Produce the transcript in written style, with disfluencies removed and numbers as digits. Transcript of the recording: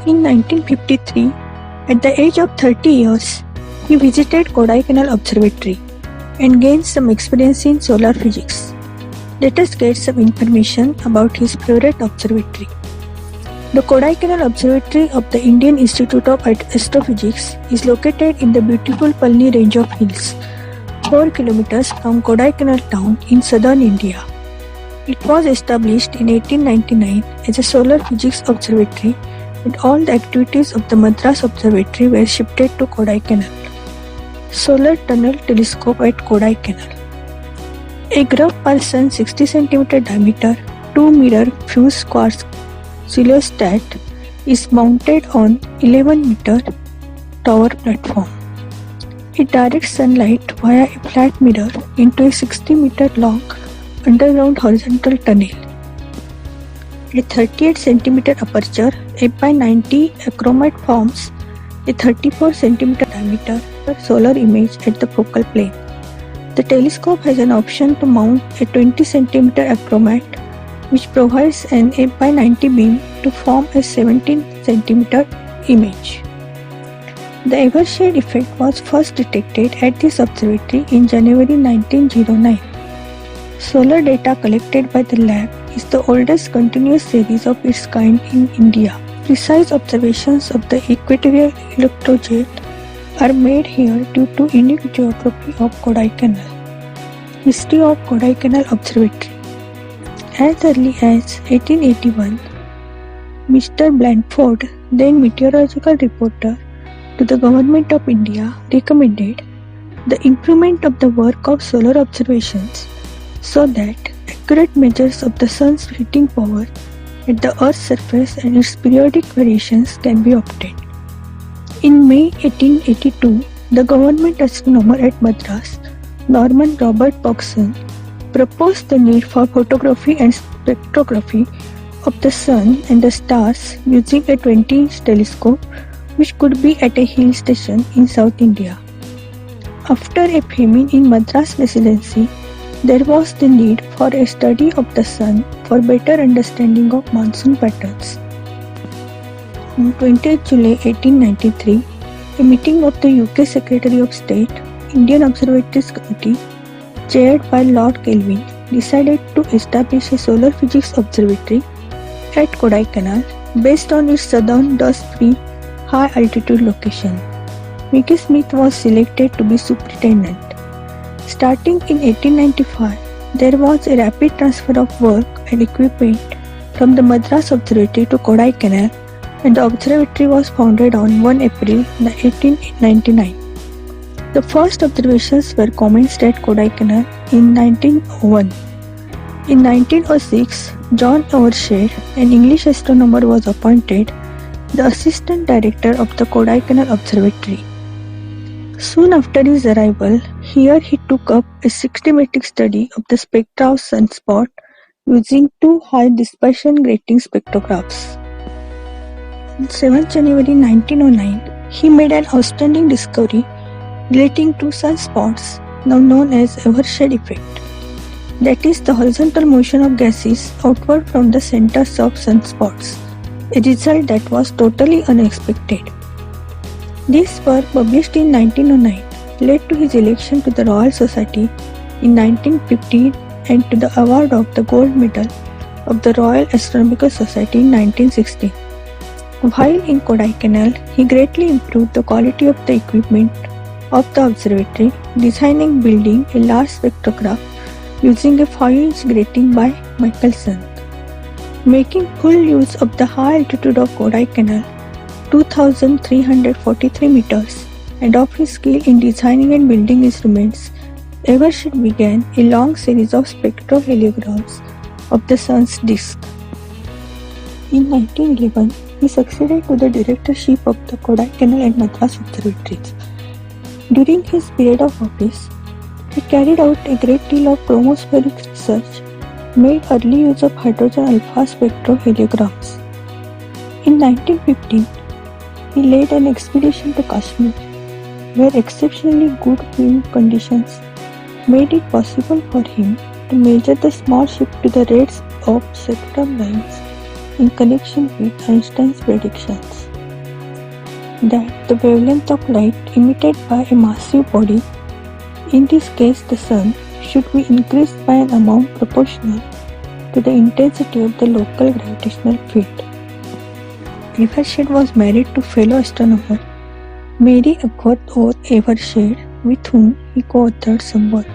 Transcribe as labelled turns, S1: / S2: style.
S1: In 1953, at the age of 30 years, he visited Kodaikanal Observatory and gained some experience in solar physics. Let us get some information about his favorite observatory. The Kodaikanal Observatory of the Indian Institute of Astrophysics is located in the beautiful Palni range of hills, 4 kilometers from Kodaikanal town in southern India. It was established in 1899 as a solar physics observatory, and all the activities of the Madras Observatory were shifted to Kodaikanal. Solar Tunnel Telescope at Kodaikanal. A Grubb-Parsons 60 cm diameter 2-mirror fused quartz ciliostat is mounted on 11-meter tower platform. It directs sunlight via a flat mirror into a 60-meter long underground horizontal tunnel. A 38 cm aperture 8x90 achromat forms a 34 cm diameter solar image at the focal plane. The telescope has an option to mount a 20 cm achromat, which provides an 8x90 beam to form a 17 cm image. The Evershed effect was first detected at this observatory in January 1909. Solar data collected by the lab is the oldest continuous series of its kind in India. Precise observations of the equatorial electrojet are made here due to unique geography of Kodaikanal. History of Kodaikanal Observatory. As early as 1881, Mr. Blandford, then meteorological reporter to the Government of India, recommended the improvement of the work of solar observations so that accurate measures of the sun's heating power at the Earth's surface and its periodic variations can be obtained. In May 1882, the government astronomer at Madras, Norman Robert Pogson, proposed the need for photography and spectrography of the sun and the stars using a 20-inch telescope which could be at a hill station in South India. After a famine in Madras Presidency, there was the need for a study of the sun for better understanding of monsoon patterns. On 20th July 1893, a meeting of the UK Secretary of State, Indian Observatories Committee, chaired by Lord Kelvin, decided to establish a solar physics observatory at Kodaikanal based on its southern dust-free high-altitude location. Mickey Smith was selected to be superintendent. Starting in 1895, there was a rapid transfer of work and equipment from the Madras Observatory to Kodaikanal, and the observatory was founded on 1 April 1899. The first observations were commenced at Kodaikanal in 1901. In 1906, John Evershed, an English astronomer, was appointed the assistant director of the Kodaikanal Observatory. Soon after his arrival, here he took up a systematic study of the spectra of sunspot using 2 high dispersion grating spectrographs. On 7 January 1909, he made an outstanding discovery relating to sunspots, now known as Evershed effect. That is the horizontal motion of gases outward from the centers of sunspots, a result that was totally unexpected. This work, published in 1909, led to his election to the Royal Society in 1915 and to the award of the Gold Medal of the Royal Astronomical Society in 1916. While in Kodaikanal, he greatly improved the quality of the equipment of the observatory, designing and building a large spectrograph using a 5-inch grating by Michelson. Making full use of the high altitude of Kodaikanal, 2,343 meters, and of his skill in designing and building instruments, Evershed began a long series of spectroheliograms of the sun's disk. In 1911, he succeeded to the directorship of the Kodaikanal and Madras Observatories. During his period of office, he carried out a great deal of chromospheric research, made early use of hydrogen alpha spectroheliograms. In 1915, he led an expedition to Kashmir, where exceptionally good wind conditions made it possible for him to measure the small shift to the rates of spectrum lines in connection with Einstein's predictions. that the wavelength of light emitted by a massive body, in this case the Sun, should be increased by an amount proportional to the intensity of the local gravitational field. Evershed was married to fellow astronomer Mary Ackworth Evershed, with whom he co-authored some work.